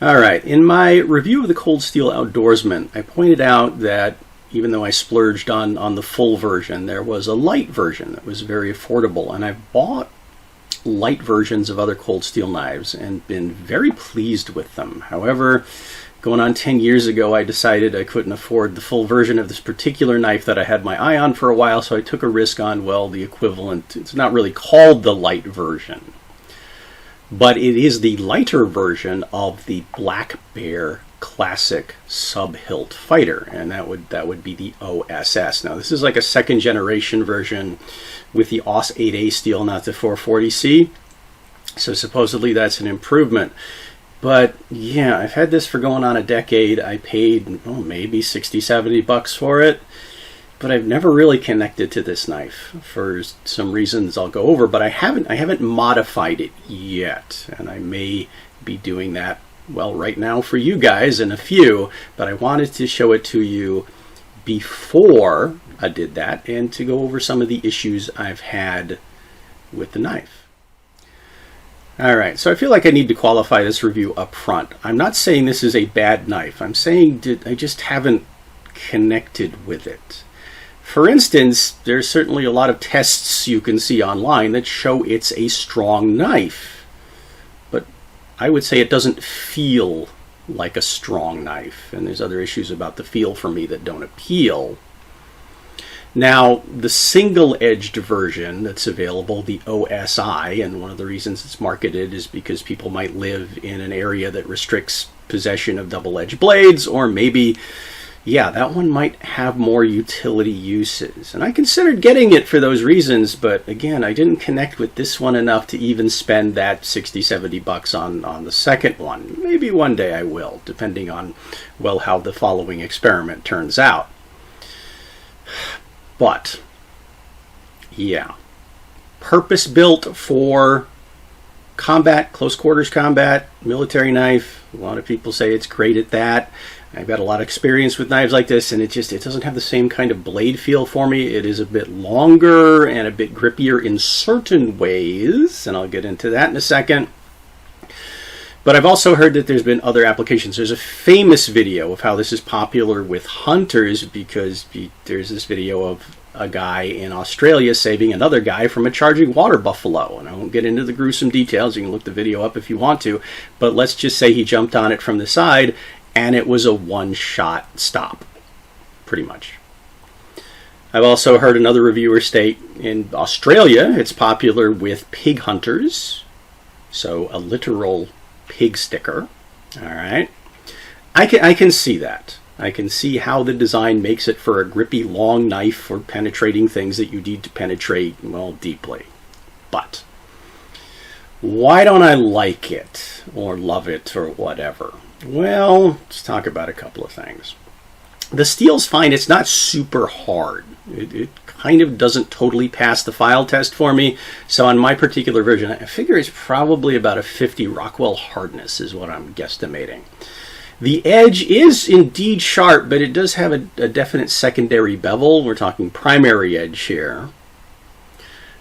All right, in my review of the Cold Steel Outdoorsman, I pointed out that even though I splurged on the full version, there was a light version that was very affordable, and I've bought light versions of other cold steel knives and been very pleased with them. However, going on 10 years ago, I decided I couldn't afford the full version of this particular knife that I had my eye on for a while, so I took a risk on, well, the equivalent. It's not really called the light version, but it is the lighter version of the Black Bear Classic sub-hilt fighter, and that would be the OSS. Now, this is like a second generation version with the OS 8A steel, not the 440C. So supposedly that's an improvement. But yeah, I've had this for going on a decade. I paid maybe 60, 70 bucks for it, but I've never really connected to this knife for some reasons I'll go over. But I haven't modified it yet, and I may be doing that, well, right now for you guys in a few. But I wanted to show it to you before I did that, and to go over some of the issues I've had with the knife. Alright, so I feel like I need to qualify this review up front. I'm not saying this is a bad knife. I'm saying I just haven't connected with it. For instance, there's certainly a lot of tests you can see online that show it's a strong knife. But I would say it doesn't feel like a strong knife. And there's other issues about the feel for me that don't appeal. Now, the single-edged version that's available, the OSI, and one of the reasons it's marketed is because people might live in an area that restricts possession of double-edged blades, or maybe, yeah, that one might have more utility uses. And I considered getting it for those reasons, but again, I didn't connect with this one enough to even spend that 60, 70 bucks on the second one. Maybe one day I will, depending on, well, how the following experiment turns out. But, yeah, purpose-built for combat, close quarters combat, military knife. A lot of people say it's great at that. I've got a lot of experience with knives like this, and it doesn't have the same kind of blade feel for me. It is a bit longer and a bit grippier in certain ways, and I'll get into that in a second. But I've also heard that there's been other applications. There's a famous video of how this is popular with hunters, because there's this video of a guy in Australia saving another guy from a charging water buffalo. And I won't get into the gruesome details. You can look the video up if you want to. But let's just say he jumped on it from the side, and it was a one-shot stop, pretty much. I've also heard another reviewer state in Australia it's popular with pig hunters. So a literal pig sticker. All right, I can see that. I can see how the design makes it for a grippy long knife for penetrating things that you need to penetrate, well, deeply. But why don't I like it or love it or whatever? Well, let's talk about a couple of things. The steel's fine. It's not super hard. It kind of doesn't totally pass the file test for me. So on my particular version, I figure it's probably about a 50 Rockwell hardness is what I'm guesstimating. The edge is indeed sharp, but it does have a definite secondary bevel. We're talking primary edge here.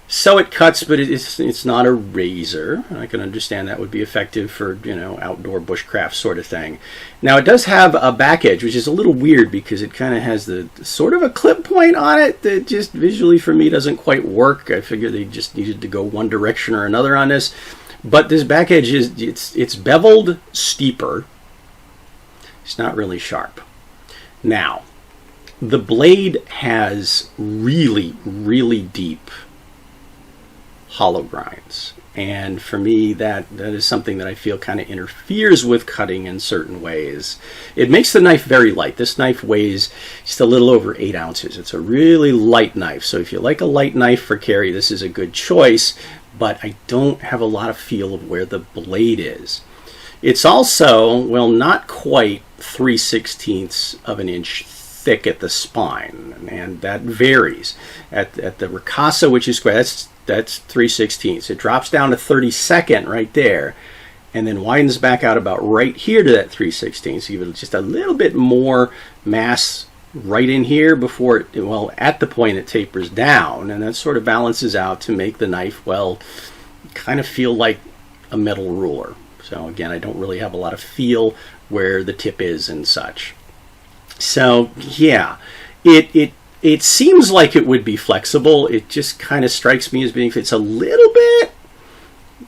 So it cuts, but it's not a razor. I can understand that would be effective for, outdoor bushcraft sort of thing. Now it does have a back edge, which is a little weird because it kind of has the sort of a clip point on it that just visually for me doesn't quite work. I figured they just needed to go one direction or another on this. But this back edge it's beveled steeper. It's not really sharp. Now, the blade has really, really deep hollow grinds, and for me that is something that I feel kind of interferes with cutting in certain ways. It makes the knife very light. This knife weighs just a little over 8 ounces. It's a really light knife, so if you like a light knife for carry, this is a good choice, but I don't have a lot of feel of where the blade is. It's also, well, not quite 3/16 of an inch thick at the spine, and that varies. At the ricasso, which is square, that's 3/16. It drops down to 32nd right there, and then widens back out about right here to that 3/16. So give it just a little bit more mass right in here before it, well, at the point it tapers down, and that sort of balances out to make the knife, well, kind of feel like a metal ruler. So again, I don't really have a lot of feel where the tip is and such. So yeah, it seems like it would be flexible. It just kind of strikes me as being, it's a little bit,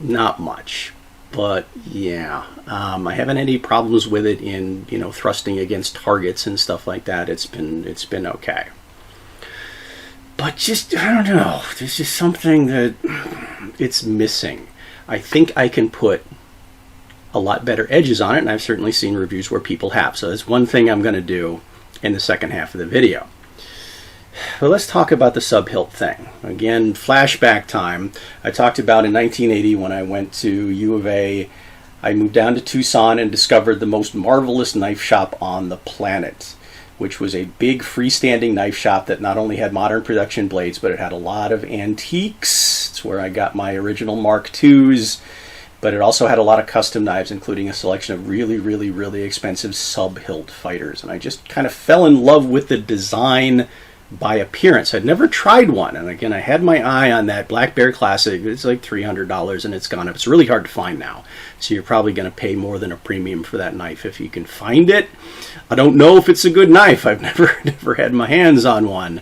not much. But yeah, I haven't had any problems with it in, you know, thrusting against targets and stuff like that. It's been okay. But just, I don't know, there's just something that it's missing. I think I can put a lot better edges on it, and I've certainly seen reviews where people have. So that's one thing I'm going to do in the second half of the video. But let's talk about the sub-hilt thing. Again, flashback time. I talked about in 1980 when I went to U of A, I moved down to Tucson and discovered the most marvelous knife shop on the planet, which was a big freestanding knife shop that not only had modern production blades, but it had a lot of antiques. It's where I got my original Mark IIs, but it also had a lot of custom knives, including a selection of really, really, really expensive sub-hilt fighters. And I just kind of fell in love with the design by appearance. I'd never tried one, and again, I had my eye on that Black Bear Classic. It's like $300 and it's gone up. It's really hard to find now, so you're probably going to pay more than a premium for that knife if you can find it. I don't know if it's a good knife. I've never had my hands on one,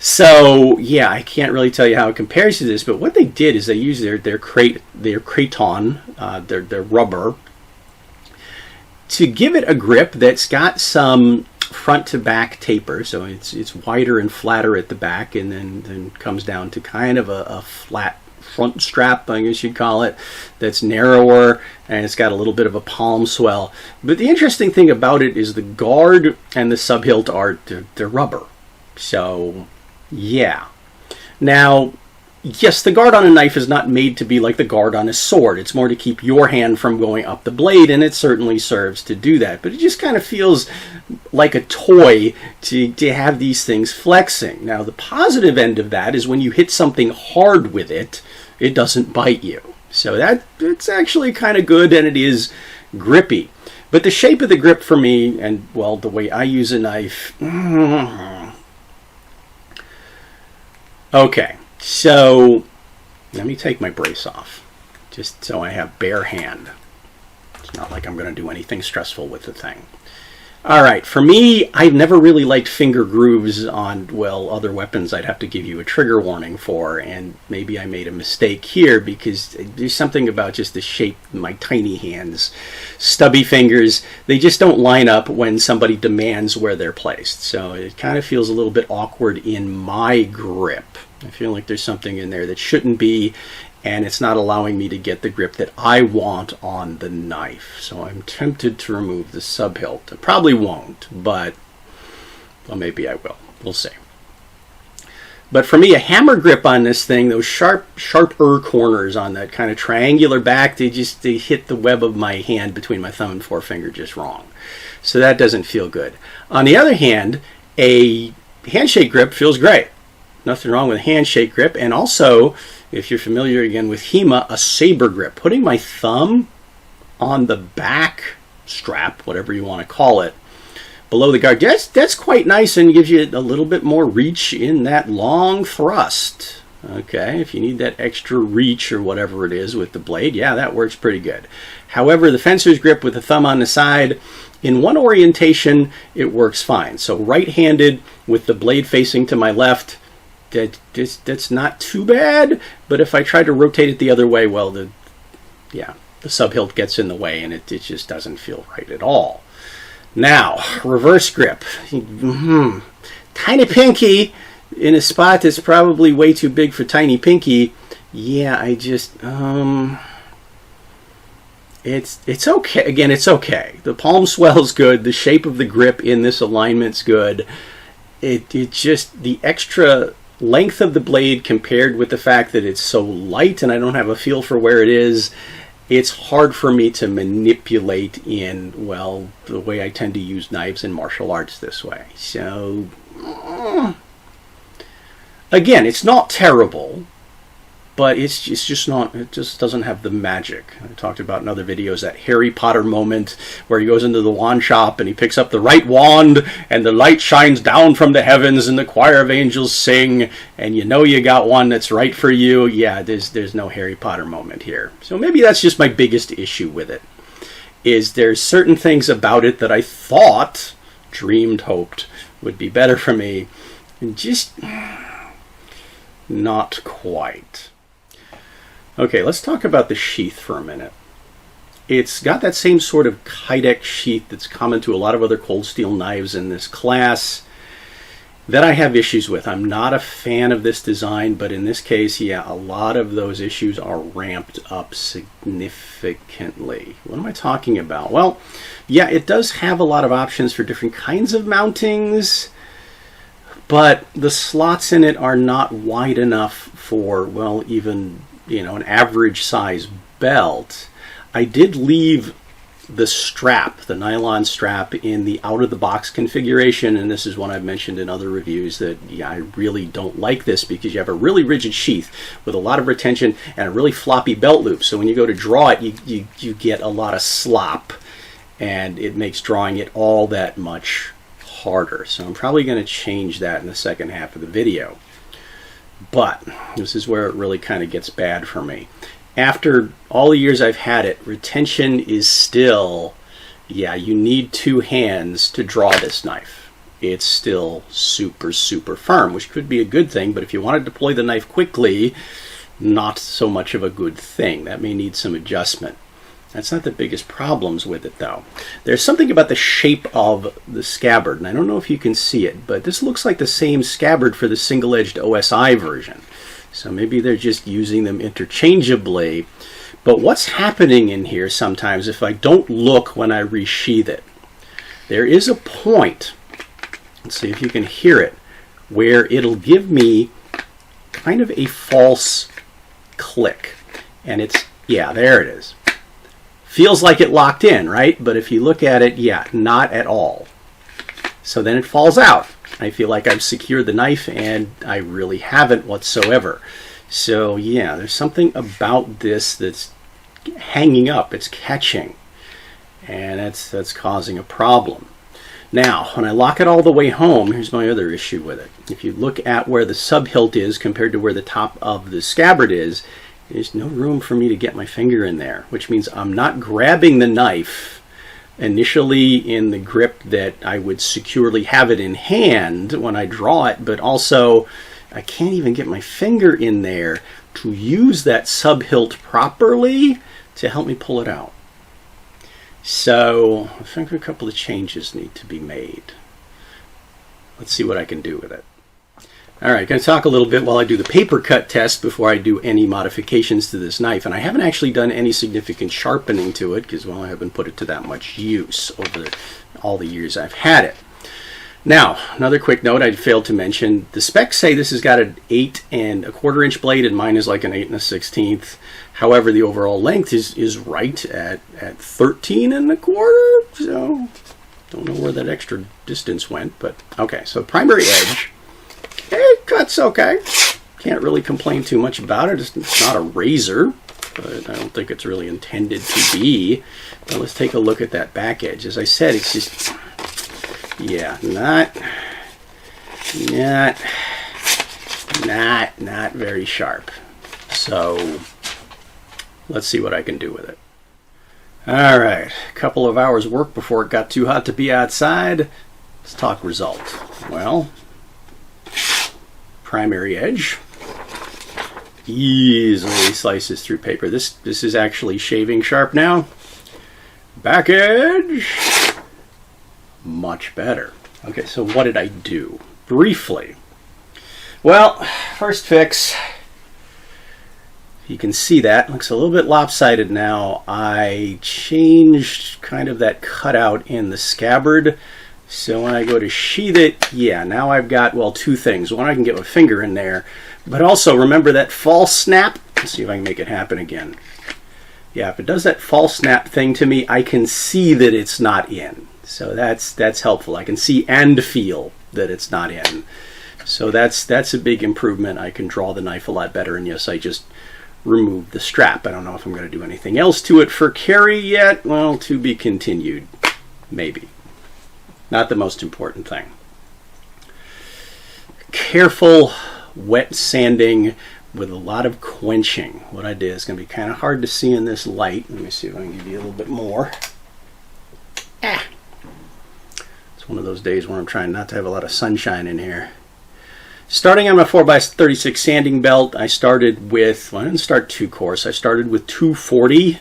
so yeah, I can't really tell you how it compares to this. But what they did is they used their Kraton, their rubber, to give it a grip that's got some front to back taper, so it's wider and flatter at the back, and then comes down to kind of a flat front strap, I guess you'd call it, that's narrower, and it's got a little bit of a palm swell. But the interesting thing about it is the guard and the sub-hilt are they're rubber. So yeah. Now, yes, the guard on a knife is not made to be like the guard on a sword. It's more to keep your hand from going up the blade, and it certainly serves to do that. But it just kind of feels like a toy to have these things flexing. Now, the positive end of that is when you hit something hard with it, it doesn't bite you. So it's actually kind of good, and it is grippy. But the shape of the grip for me, and, well, the way I use a knife... Okay. So, let me take my brace off, just so I have bare hand. It's not like I'm going to do anything stressful with the thing. Alright, for me, I've never really liked finger grooves on, well, other weapons I'd have to give you a trigger warning for, and maybe I made a mistake here because there's something about just the shape of my tiny hands. Stubby fingers, they just don't line up when somebody demands where they're placed. So it kind of feels a little bit awkward in my grip. I feel like there's something in there that shouldn't be, and it's not allowing me to get the grip that I want on the knife. So I'm tempted to remove the sub-hilt. I probably won't, but, well, maybe I will. We'll see. But for me, a hammer grip on this thing, those sharper corners on that kind of triangular back, they hit the web of my hand between my thumb and forefinger just wrong. So that doesn't feel good. On the other hand, a handshake grip feels great. Nothing wrong with a handshake grip. And also, if you're familiar again with HEMA, a saber grip. Putting my thumb on the back strap, whatever you want to call it, below the guard, that's quite nice and gives you a little bit more reach in that long thrust. Okay, if you need that extra reach or whatever it is with the blade, yeah, that works pretty good. However, the fencer's grip with the thumb on the side, in one orientation, it works fine. So right-handed with the blade facing to my left, that's not too bad, but if I try to rotate it the other way, well, the sub-hilt gets in the way, and it just doesn't feel right at all. Now, reverse grip. Tiny pinky in a spot that's probably way too big for tiny pinky. Yeah, I just, it's okay. Again, it's okay. The palm swell's good. The shape of the grip in this alignment's good. It just, the extra length of the blade compared with the fact that it's so light and I don't have a feel for where it is, it's hard for me to manipulate in, well, the way I tend to use knives in martial arts this way. So, again, it's not terrible, but it's just not, it just doesn't have the magic. I talked about in other videos that Harry Potter moment where he goes into the wand shop and he picks up the right wand and the light shines down from the heavens and the choir of angels sing, and you know you got one that's right for you. Yeah, there's no Harry Potter moment here. So maybe that's just my biggest issue with it, is there's certain things about it that I thought, dreamed, hoped would be better for me, and just not quite. Okay, let's talk about the sheath for a minute. It's got that same sort of Kydex sheath that's common to a lot of other cold steel knives in this class that I have issues with. I'm not a fan of this design, but in this case, yeah, a lot of those issues are ramped up significantly. What am I talking about? Well, yeah, it does have a lot of options for different kinds of mountings, but the slots in it are not wide enough for, well, even, you know, an average size belt. I did leave the strap, the nylon strap, in the out-of-the-box configuration, and this is one I've mentioned in other reviews that, yeah, I really don't like this because you have a really rigid sheath with a lot of retention and a really floppy belt loop. So when you go to draw it, you get a lot of slop, and it makes drawing it all that much harder. So I'm probably going to change that in the second half of the video. But this is where it really kind of gets bad for me. After all the years I've had it, retention is still, yeah, you need two hands to draw this knife. It's still super, super firm, which could be a good thing, but if you want to deploy the knife quickly, not so much of a good thing. That may need some adjustment. That's not the biggest problems with it, though. There's something about the shape of the scabbard, and I don't know if you can see it, but this looks like the same scabbard for the single-edged OSI version. So maybe they're just using them interchangeably. But what's happening in here sometimes, if I don't look when I resheath it, there is a point, let's see if you can hear it, where it'll give me kind of a false click. And it's, yeah, there it is. Feels like it locked in, right? But if you look at it, yeah, not at all. So then it falls out. I feel like I've secured the knife, and I really haven't whatsoever. So yeah, there's something about this that's hanging up, it's catching, and that's causing a problem. Now, when I lock it all the way home, here's my other issue with it. If you look at where the sub-hilt is compared to where the top of the scabbard is, there's no room for me to get my finger in there, which means I'm not grabbing the knife initially in the grip that I would securely have it in hand when I draw it, but also I can't even get my finger in there to use that sub-hilt properly to help me pull it out. So I think a couple of changes need to be made. Let's see what I can do with it. Alright, going to talk a little bit while I do the paper cut test before I do any modifications to this knife. And I haven't actually done any significant sharpening to it because, well, I haven't put it to that much use over all the years I've had it. Now, another quick note I failed to mention. The specs say this has got an 8 1/4 inch blade, and mine is like an 8 1/16. However, the overall length is right at 13 1/4. So, don't know where that extra distance went, but okay. So, primary edge. It cuts okay. Can't really complain too much about it. It's not a razor, but I don't think it's really intended to be. But let's take a look at that back edge. As I said, it's just, yeah, not very sharp. So let's see what I can do with it. All right, a couple of hours work before it got too hot to be outside. Let's talk result. Well, primary edge easily slices through paper. This is actually shaving sharp now. Back edge, much better. Okay, so what did I do? Briefly. Well, first fix. You can see that. Looks a little bit lopsided now. I changed kind of that cutout in the scabbard. So when I go to sheath it, yeah, now I've got, well, two things. One, I can get my finger in there, but also remember that false snap? Let's see if I can make it happen again. Yeah, if it does that false snap thing to me, I can see that it's not in. So that's helpful. I can see and feel that it's not in. So that's a big improvement. I can draw the knife a lot better, and yes, I just removed the strap. I don't know if I'm going to do anything else to it for carry yet. Well, to be continued, maybe. Not the most important thing. Careful wet sanding with a lot of quenching. What I did is going to be kind of hard to see in this light. Let me see if I can give you a little bit more. It's one of those days where I'm trying not to have a lot of sunshine in here. Starting on my 4x36 sanding belt, I started with, well, I didn't start too coarse. I started with 240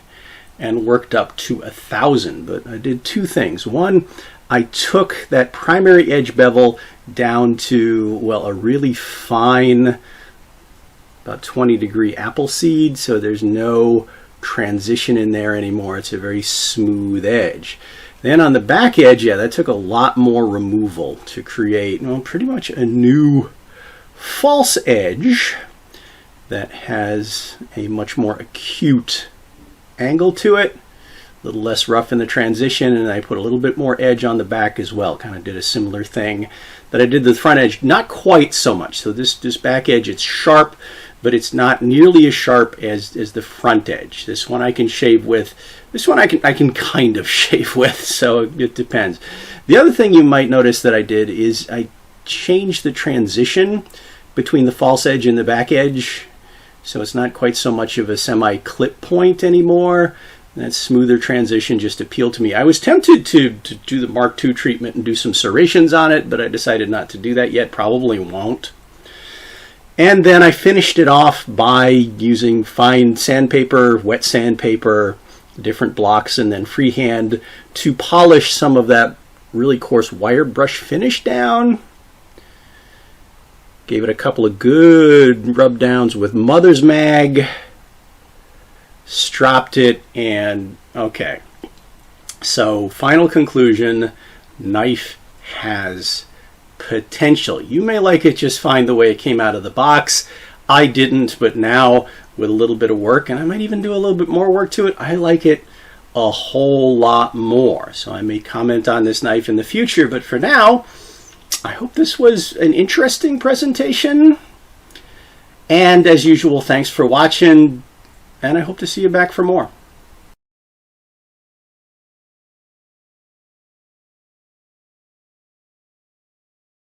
and worked up to 1,000. But I did two things. One, I took that primary edge bevel down to, well, a really fine, about 20-degree apple seed, so there's no transition in there anymore. It's a very smooth edge. Then on the back edge, yeah, that took a lot more removal to create, well, pretty much a new false edge that has a much more acute angle to it, a little less rough in the transition, and I put a little bit more edge on the back as well. Kind of did a similar thing that I did the front edge, not quite so much. So this back edge, it's sharp, but it's not nearly as sharp as the front edge. This one I can shave with. This one I can kind of shave with, so it depends. The other thing you might notice that I did is I changed the transition between the false edge and the back edge, so it's not quite so much of a semi-clip point anymore. That smoother transition just appealed to me. I was tempted to do the Mark II treatment and do some serrations on it, but I decided not to do that yet. Probably won't. And then I finished it off by using fine sandpaper, wet sandpaper, different blocks, and then freehand to polish some of that really coarse wire brush finish down. Gave it a couple of good rub downs with Mother's Mag. Stropped it, and okay. So final conclusion, knife has potential. You may like it just fine the way it came out of the box. I didn't, but now with a little bit of work, and I might even do a little bit more work to it, I like it a whole lot more. So I may comment on this knife in the future, but for now, I hope this was an interesting presentation. And as usual, thanks for watching, and I hope to see you back for more.